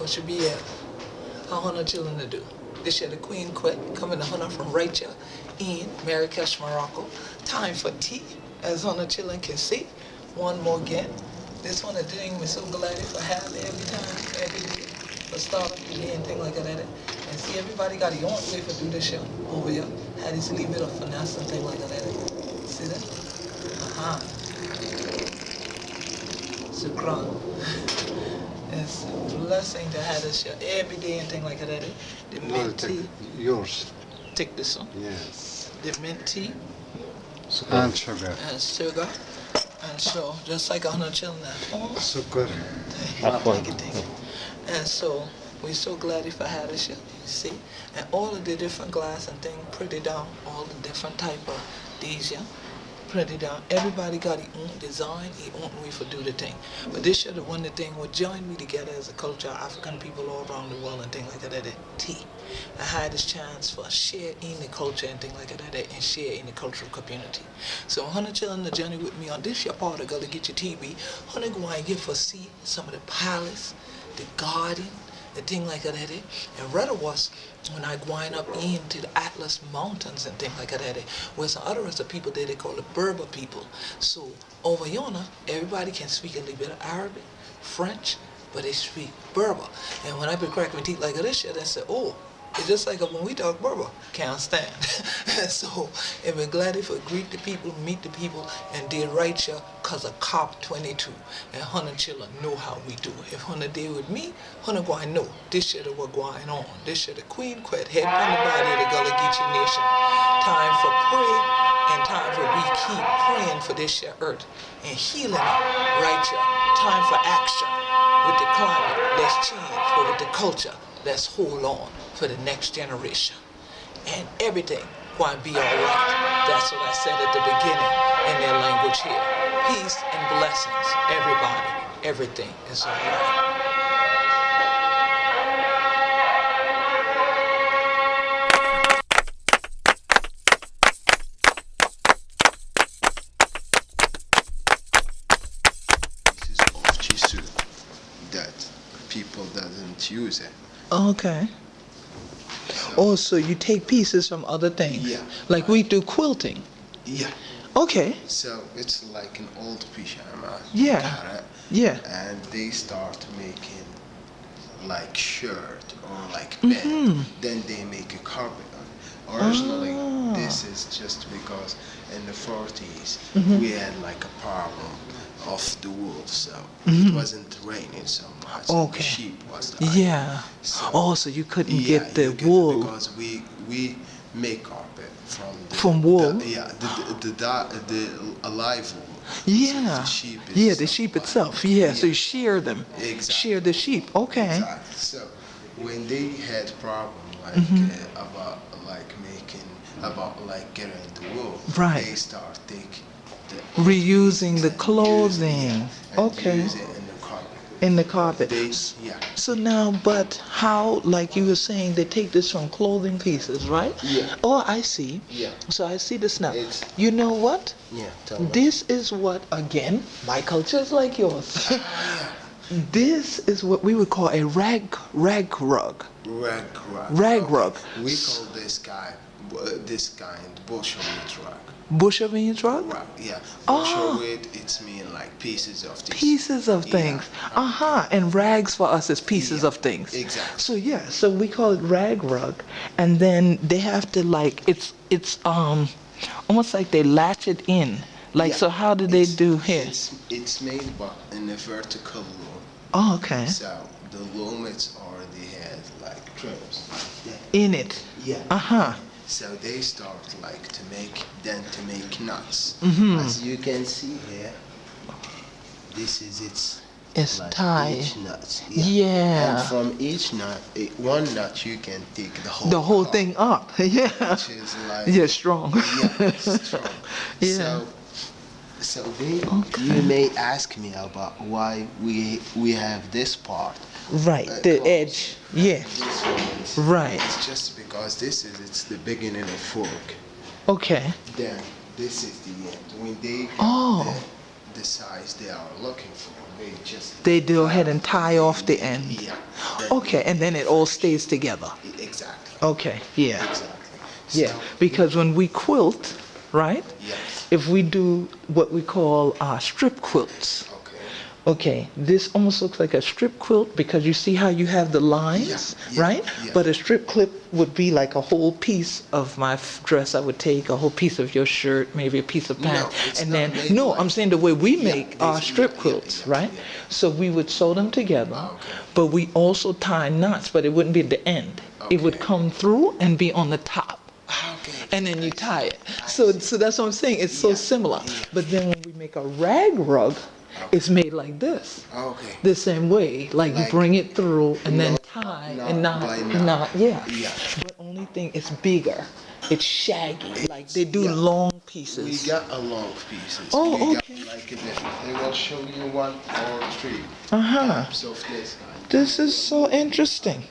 should be at. How Hunter children to do. This year the Queen Quet coming to Hunter from Rachel in Marrakesh, Morocco. Time for tea, as Hunter children can see. One more again. This one the thing we're so glad for having every time, every day. For start of the day and things like that. And see everybody got their own way for do this show over here. Had this little bit of finesse and things like that. See that? Shukran. It's a blessing to have this show every day and things like that. The mint tea. Yours. Take this one. Yes. The mint tea. And sugar. And sugar. And so, just like 100 children at home. Sugar. Take it. And so, we're so glad if I had this show, you see. And all of the different glass and things pretty down, all the different type of these, yeah. Pretty down. Everybody got their own design, their own way for do the thing. But this year, the one thing would join me together as a culture, African people all around the world and things like that, tea. I had this chance for share in the culture and things like that, and share in the cultural community. So 100 children the journey with me on this year part of Gullah Geechee TV. 100 go and get for see some of the palace, the garden, the thing like that. And rather was when I going up into the Atlas Mountains and things like that, where some other rest of people there, they call it Berber people. So over yonder, everybody can speak a little bit of Arabic, French, but they speak Berber. And when I be cracking my teeth like this shit, I said, oh, it's just like when we talk Berber, can't stand. So, and we're glad if we greet the people, meet the people, and did right here because of COP22. And 100 children know how we do it. If 100 did with me, 100 going know this shit is what's going on. This shit the Queen Quet, head on the body of the Gullah Geechee Nation. Time for pray and time for we keep praying for this shit earth and healing it right here. Time for action with the climate. Let's change, but with the culture, let's hold on for the next generation. And everything going to be all right. That's what I said at the beginning in their language here. Peace and blessings, everybody. Everything is all right. This is of Geechee that people doesn't use it. Okay. Oh, so you take pieces from other things? Yeah. Like we do quilting? Yeah. Okay. So it's like an old pyjama. Yeah. Carrot, Yeah. and they start making like shirt or like bed. Then they make a carpet on it. Originally, this is just because in the 40s we had like a problem of the wool, so it wasn't raining so much. And the Okay. sheep was dying. Yeah. So, Oh, so you couldn't yeah, get the you wool because we make carpet from from wool? The alive wool. Yeah. So the sheep Yeah, the sheep itself. Yeah. So you shear them. Exactly. Shear the sheep. Okay. Exactly. So when they had problem like about getting the wool, Right. they start taking Reusing the and clothing. and Okay. use it in the carpet. In the carpet. They, yeah. So now, but how, like you were saying, they take this from clothing pieces, right? Yeah. Oh, I see. Yeah. So I see this now. It's- You know what? Yeah. Tell me. This is what, again, my culture is like yours. Yeah. This is what we would call a rag rug. Rag rug. Rag rug. We call this kind Bolshevik rug. Bushavine rug? Rug. Yeah. Oh. Bolshevik, it's mean like pieces of this. Pieces of Yeah. things. And rags for us is pieces Yeah, of things. exactly. So yeah, so we call it rag rug, and then they have to like it's almost like they latch it in. Like, Yeah. so how do they It's- do here? It's made by in a vertical loom. Oh, okay. So the loom it's already has like trims. In it. Yeah. So they start like to make nuts. As you can see here, this is It's like tied. each nut. Yeah. And from each nut, one nut you can take the whole cup, thing up. Yeah. which is like Yeah, strong. yeah, it's strong. Yeah. So you may ask me about why we have this part. Right. The closed. edge. Yeah. This one is- Right. It's just because it's the beginning of fork. Okay. Then this is the end. When they Oh. the size they are looking for. They just They go ahead and tie off the end. Yeah. Okay, and then it all stays together. Exactly. Okay, yeah. Exactly. Yeah, So, because when we quilt, right? yes. If we do what we call strip quilts, Okay. okay, this almost looks like a strip quilt because you see how you have the lines, Yeah, right? yeah. But a strip clip would be like a whole piece of my dress. I would take a whole piece of your shirt, maybe a piece of pants, it's and not then made no, like- I'm saying the way we Yeah, make our strip quilts, right? yeah. So we would sew them together, Okay. but we also tie knots, but it wouldn't be at the end. It would Okay. come through and be on the top. Okay. And then you tie it. So that's what I'm saying. It's so Yeah, similar. yeah. But then when we make a rag rug, it's made like this. Okay. The same way. Like you Like bring it through and then knot tie by and knot, knot. yeah. Yeah. But only thing, it's bigger. It's shaggy. Like they do yeah. long We pieces. got a long pieces. Oh, we okay. got like a different. I will show you one or three Uh-huh. types of this. This is so interesting.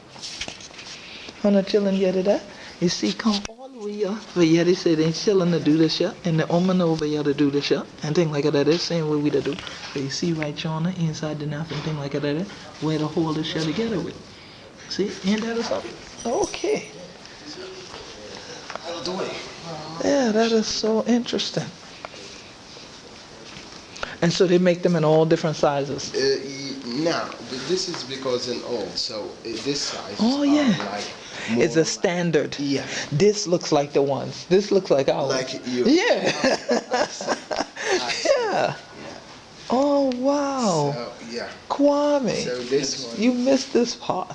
Hana chillin' yet that. You see, come all the way here. But yeah, they say they chillin' to do this yeah, and the woman over here to do this yeah, and thing like that. Is same way we to do. But you see right yonder inside the knife and thing like that. Where to hold this shit together with. See, ain't that or something? Okay. Out of the way. Yeah, that is so interesting. And so they make them in all different sizes. Now, but this is because in old, so this size. Oh, yeah. Like It's more a standard. Yeah. This looks like the ones. This looks like ours. Like you. Yeah. I see. Yeah. Oh wow. So, yeah. Kwame. So this one. You missed this part.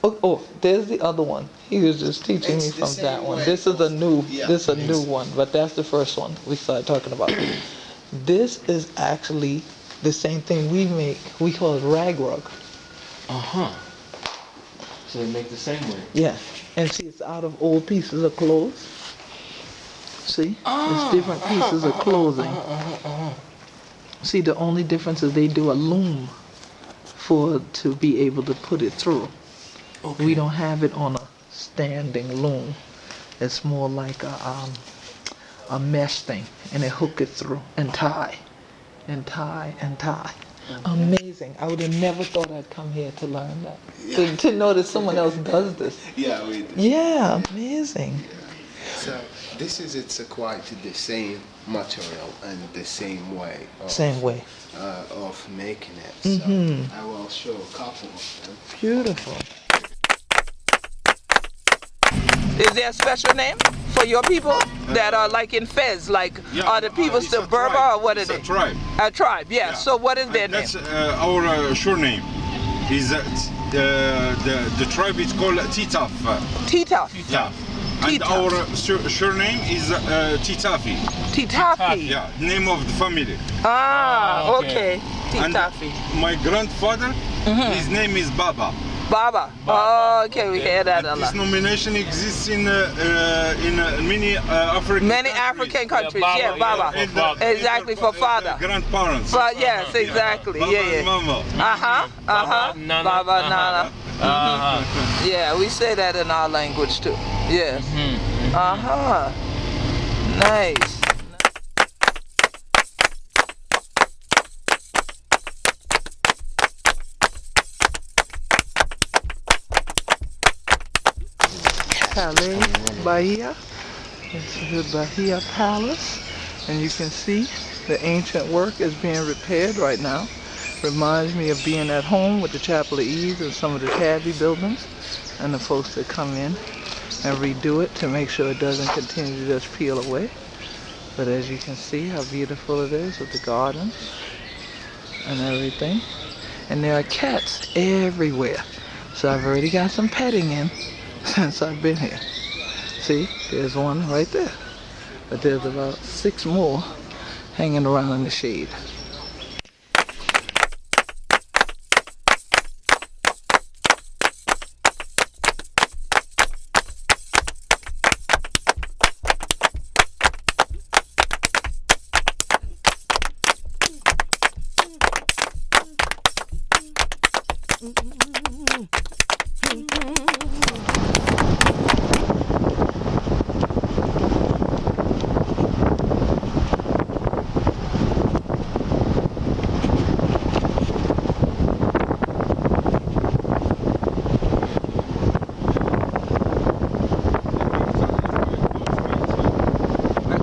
Oh, there's the other one. He was just teaching It's me the from same that one. way. This is a new. Yeah. This is a new one, but that's the first one we started talking about. This is actually the same thing we make. We call it rag rug. Uh-huh. So they make the same way. Yeah, and see, it's out of old pieces of clothes. See, it's different pieces of clothing. See, the only difference is they do a loom to be able to put it through. Okay. We don't have it on a standing loom. It's more like a mesh thing, and they hook it through and tie, and tie and tie. Amazing. I would have never thought I'd come here to learn that. To know that someone else does this. Yeah, we do. Yeah, amazing. So this is quite the same material and the same way. Same way. Of making it. Mhm. So I will show a couple of them. Beautiful. Is there a special name for your people that are like in Fez? Like, are the people still Berber or what are they? It's a tribe. A tribe, yeah. So what is their name? That's our surname. Is the tribe is called Titaf. Titaf. Yeah. And Titaf. our surname is Titafi. Titafi. Yeah, name of the family. Ah, okay. And Titafi. my grandfather, his name is Baba. Baba. Oh, okay, we hear that a This lot. nomination exists in many African Many countries. African countries, Baba, yeah, Baba. In the- Exactly, for father. Grandparents. But yes, exactly, Baba yeah, and yeah. Mama. Uh-huh. Nana. Baba, Nana. Uh-huh. Yeah, we say that in our language too. Yes. Uh-huh. Nice. Calais, Bahia. This is the Bahia Palace. And you can see the ancient work is being repaired right now. Reminds me of being at home with the Chapel of Ease and some of the Tabby buildings and the folks that come in and redo it to make sure it doesn't continue to just peel away. But as you can see how beautiful it is with the gardens and everything. And there are cats everywhere. So I've already got some petting in since I've been here. See, there's one right there. But there's about 6 more hanging around in the shade.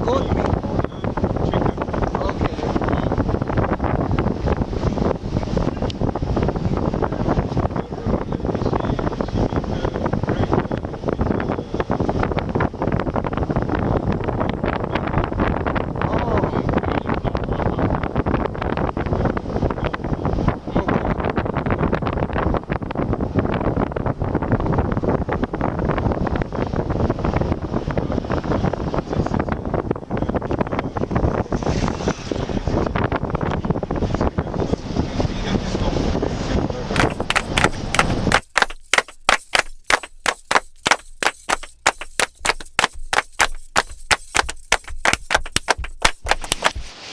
goat meat. Okay.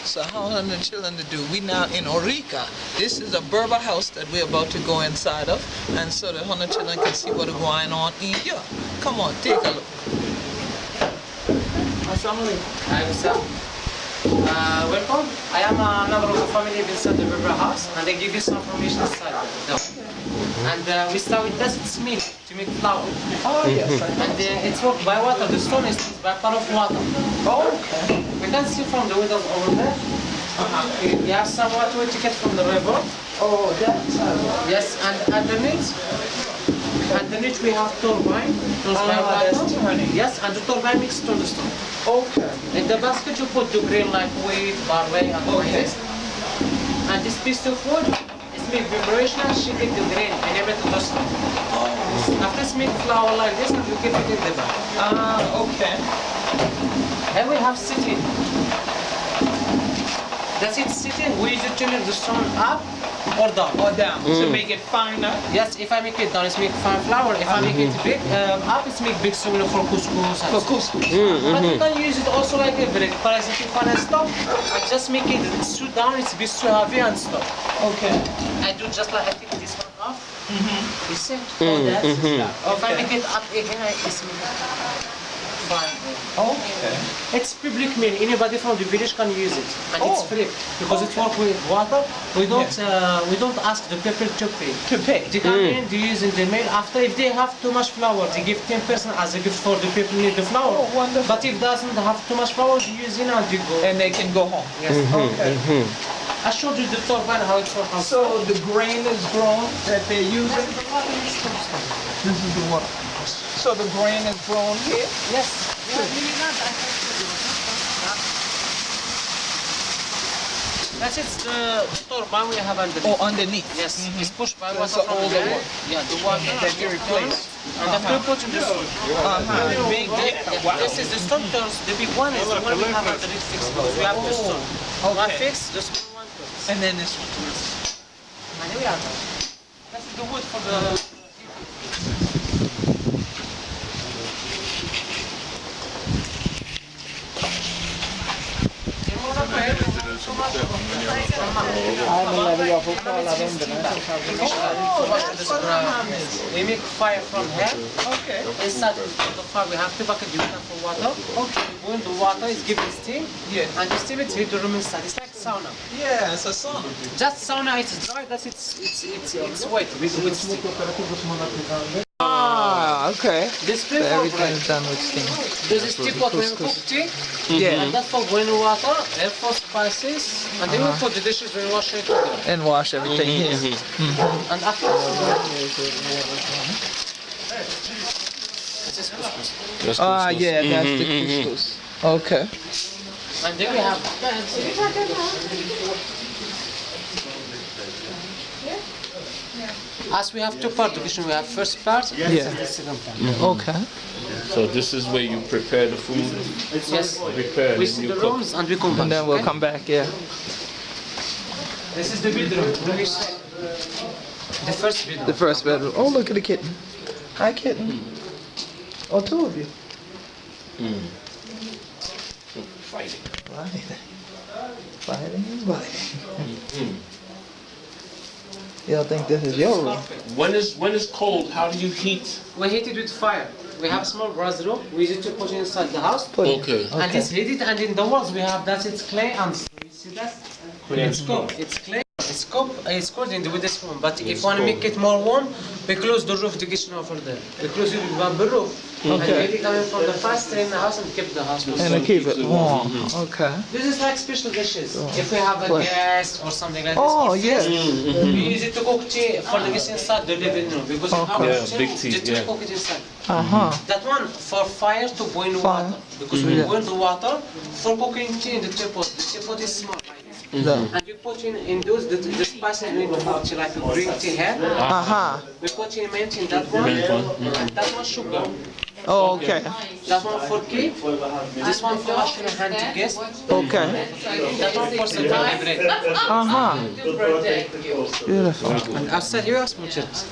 So how are the children to do? We now in Orica. This is a Berber house that we're about to go inside of, and so the Honda children can see what's going on in here. Come on, take a look. Welcome. I am a member of the family inside the Berber house, and I give you some information inside the And we start with desert milk to make flour. Oh yes. And it's worked by water. The stone is by part of water. Oh, okay. We can see from the windows over there. We have some water to get from the river. Oh, that's Yes, and underneath we have turbine. By that's water. turning. Yes, and the turbine mixed on the stone. Okay. In the basket you put the grain like wheat, barley, and rice. And this piece of wood is make vibration and she take the grain and everything to the stone. After this make flour like this and you keep it in the bag. Okay. Here we have sitting. That's it sitting. We use it to make the stone up or down. Or down to make it finer. Yes, if I make it down, it's make fine flour. If I make it big, up, it's make big similar for couscous. For couscous. But you can use it also like a brick. For example, if I stop, I just make it too down, it's a bit too heavy and stop. Okay. I do just like I take this one off. You see? Oh, that's If I make it up again, it's fine. Okay. It's public meal. Anybody from the village can use it, and it's free because it works with water. We don't ask the people to pay. To pay. They come in, they use in the meal. After, if they have too much flour, they give 10% as a gift for the people who need the flour. Oh, wonderful. But if doesn't have too much flour, they use it and they go. And they can go home. Yes. Okay. I showed you the turbine how it works. So the grain is grown that they're using. This is the water. So the grain is grown here. Yes. That's it, the turbine we have underneath. Oh, underneath. Yes, it's pushed by water So from all the the air. water. Yeah, the water That you replace. and then we put in the stone. Big. This is the stone turns. The big one is the one we have underneath fixed. We have the stone. One Okay. fixed, the small one turns. And then this one. And here we are. That's the wood for the. We make fire from here. Okay. Inside the fire we have two buckets for water. Okay. When the water is given steam, Yeah. and the steam it's hit the room inside. It's like sauna. Yeah, it's a sauna. Just sauna, it's dry. That's it's wet with steam. Ah, okay. This So flame for everything bread. is done with steam. This is teapot when you cook tea. Yeah. And that's for boiling water, air for spices, and then we put the dishes when we wash it together. And wash everything here. And after this is couscous. Ah, yeah, that's the couscous. Okay. And then we have as we have two parts of the kitchen, we have first part, Yeah. the second part. Okay. So this is where you prepare the food. Yes, Prepare we and see you the cook. rooms and we come back. And then we'll okay? come back, yeah. This is the bedroom. The first bedroom. The first bedroom. Oh, look at the kitten. Hi, kitten. Oh, two of you. Fighting. Fighting and biting. Y'all think this is your room? When it's cold, how do you heat? We heat it with fire. We have small brass room. We use it to put inside the house. Put it. Okay. And it's heated, and in the walls we have that it's clay and you see that? It's cold. It's clay. It's scope is coordinated with this one, but if you want to make it more warm, we close the roof of the kitchen over there. We close it with the roof. And maybe coming from the fast in the house and keep the house warm. And keep it warm. Okay. This is like special dishes. If we have a guest or something like this. Oh, yes. We use it to cook tea for the guests inside the living room because in our kitchen, big tea, just to cook it inside. That one for fire to boil water because we boil the water for cooking tea in the teapot. The teapot is small. And you put in those the spices we put like green tea here. We put in mint in that one, and that one sugar. Oh, okay. That one for cake. This one for washing hand to guests. Okay. That one for serving bread. Beautiful. And outside you ask me chips.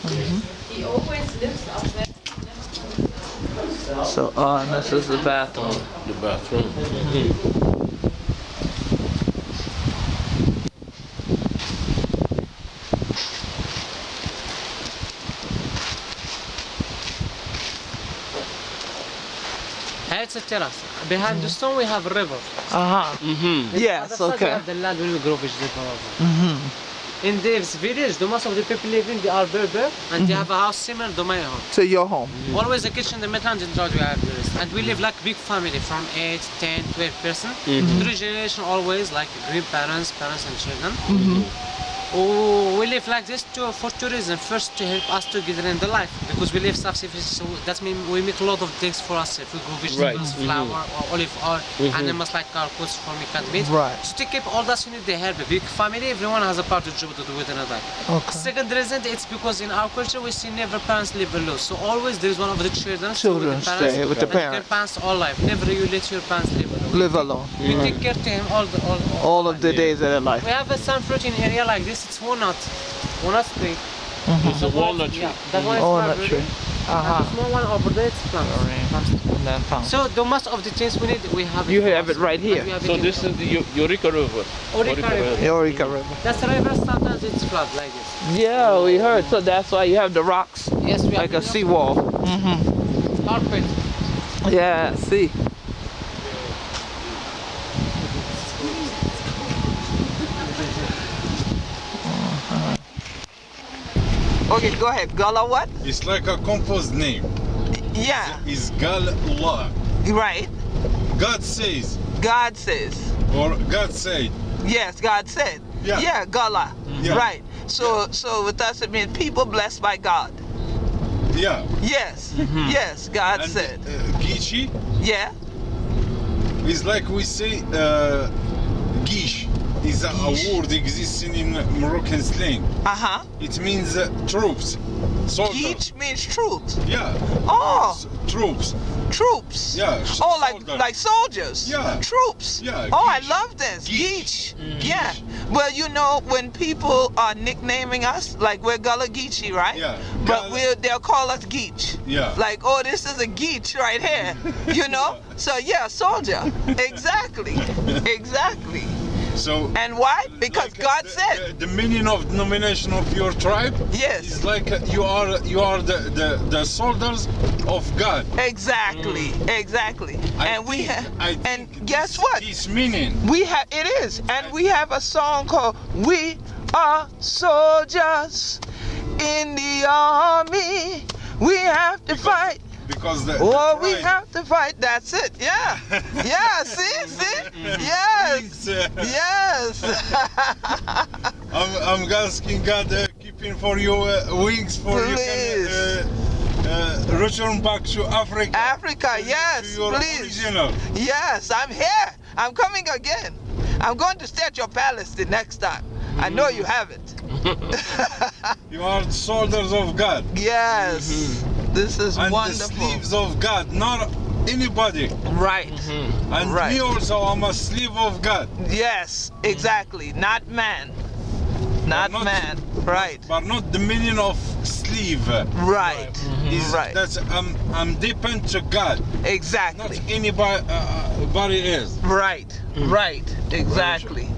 He always lives up there. So, and this is the bathroom. The bathroom. It's a terrace. Behind the stone we have a river. Yes, okay. We have the land where we grow vegetables. In this village, the most of the people living they are Berber and they have a house similar to my home. To your home. Always the kitchen, the Midlands in Georgia we have this. And we live like big family from 8, 10, 12 person. 3 generations always like grandparents, parents and children. Oh, we live like this for two reasons. First, to help us together in the life, because we live self-sufficient, so that means we make a lot of things for ourselves. We grow vegetables, flour, or olive oil, animals like our goods for making meat. So to keep all that, you need the help. A big family, everyone has a part of job to do with another. Second reason, it's because in our culture we see never parents live alone. So always there is one of the children Stay with the parents. Parents all life. Never you let your parents live alone. Live alone. You take care to him all of the days of their life. We have some fruit in area like this. It's walnut tree. It's a walnut tree. Yeah, that one is Walnut tree. And the small one over there, it's plums. So the most of the things we need, we have it. You have it right here. So this is the Eureka River. Eureka River. That's the river, sometimes it's flood like this. Yeah, we heard. So that's why you have the rocks. Yes, we like have a seawall. carpet. Yeah, see. Okay, go ahead. Gullah what? It's like a composed name. Yeah. It's Gullah. Right. God says. God says. Or God said. Yes, God said. Yeah. Yeah, Gullah. Yeah. Right. So with us it means people blessed by God. Yeah. Yes. Yes, God And said. Geechee Yeah. is like we say Geesh. Is a word existing in Moroccan slang. It means troops, soldiers. Geech means truth. Yeah. Oh. Troops. Troops. Yeah. Oh, soldiers. like soldiers. Yeah. Troops. Yeah. Oh, I Geech. love this. Geech. Yeah. Well, you know, when people are nicknaming us, like we're Gullah Geechee, right? Yeah. But they'll call us Geech. Yeah. Like, oh, this is a Geech right here. You know? So yeah, soldier. Exactly. Exactly. So. And why? Because like God said. The meaning of denomination of your tribe. Yes. Is like you are the soldiers of God. Exactly. Exactly. And we have. And guess what? This meaning. We have. It is. And we have a song called "We Are Soldiers in the Army. We have to fight." Because we have to fight. That's it. Yeah. Yeah. See. Yes. Yes. I'm asking God keeping for you wings for Please. you can return back to Africa. Africa. Yes. To your Please. original. Yes. I'm here. I'm coming again. I'm going to stay at your palace the next time. I know you have it. You are soldiers of God. Yes. This is and wonderful. The slaves of God, not anybody. Right. And me also, I'm a slave of God. Yes, exactly. Not man. Not man. Right. But not the meaning of slave. Right. Right. That's I'm dependent to God. Exactly. Not anybody else. Right. Right. Exactly.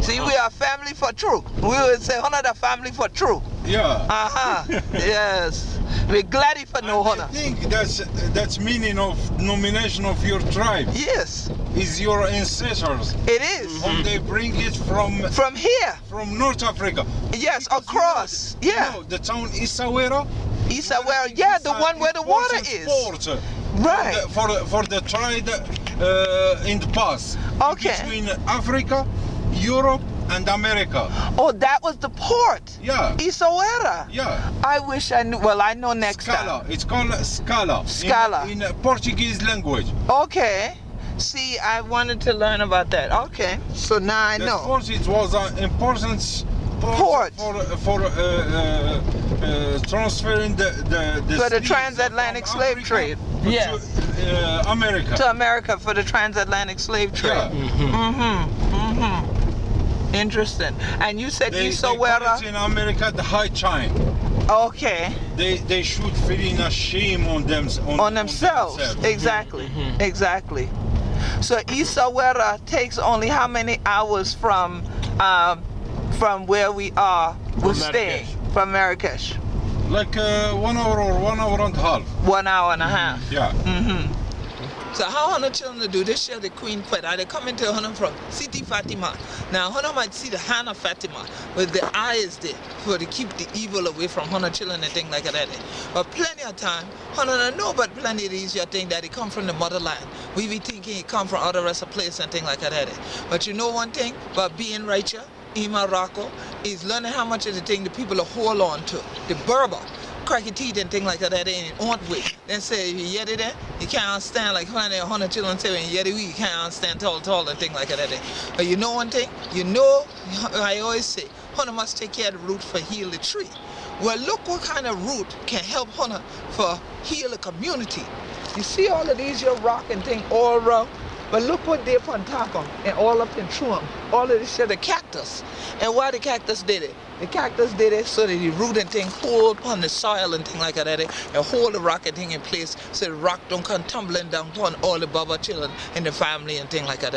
See, we are family for true. We would say another family for true. Yeah. Yes. We're glad if I know I Hona. think that's meaning of nomination of your tribe. Yes, Is your ancestors. it is. When they bring it From here. from North Africa. Yes, across. Yeah. You know, the town Isawera. Isawera, yeah, the one where the water is. Port, Right. for the trade in the past. Okay. Between Africa, Europe, and America. Oh, that was the port. Yeah. Isawera. Yeah. I wish I knew. Well, I know next Scala. time. It's called Scala. Scala. In Portuguese language. Okay. See, I wanted to learn about that. Okay. So now I know. Of course, it was an important Port. for transferring the For the slaves transatlantic from slave Africa trade. to, Yeah. America. To America for the transatlantic slave trade. Yeah. Interesting. And you said They call Isawera. it in America the high chain. Okay. They should feeling a shame on them On themselves. Exactly. Exactly. So Isawera takes only how many hours from where we are? We're staying from Marrakesh. Like 1 hour or 1 hour and a half. 1 hour and a half. Yeah. So how Hana children do this year the Queen Quet? They come into Hana from City Fatima. Now Hana might see the Hana Fatima with the eyes there for to keep the evil away from Hana children and things like that. But plenty of time, Hana know but plenty of these your thing that they come from the motherland. We be thinking it come from other rest of place and things like that. But you know one thing about being right here in Morocco is learning how much of the thing the people hold on to. The Berber. Cracky teeth and things like that in aunt way. Then say if you yet it, you can't understand like when 100 children say when you yet it, you can't understand tall and things like that. But you know one thing, you know I always say, Hunter must take care of the root for heal the tree. Well look what kind of root can help Hunter for heal a community. You see all of these your rock and thing all around, but look what they up on top of them and all up and through them. All of this shit, the cactus. And why the cactus did it? The cactus did it so that the root and thing hold upon the soil and thing like that and hold the rock and thing in place so the rock don't come tumbling down upon all the Baba children in the family and thing like that.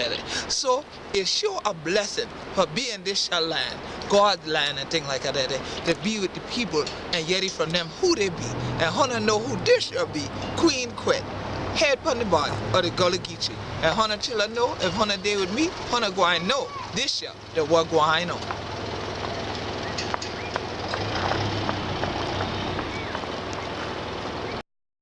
So it's sure a blessing for being this shall land, God's land and thing like that, to be with the people and yet it from them who they be. And Hana know who this shall be, Queen Quet. Head upon the body or the Gullah Geechee. And Hana children know if Hana day with me, Hana go I know this year the what go I know.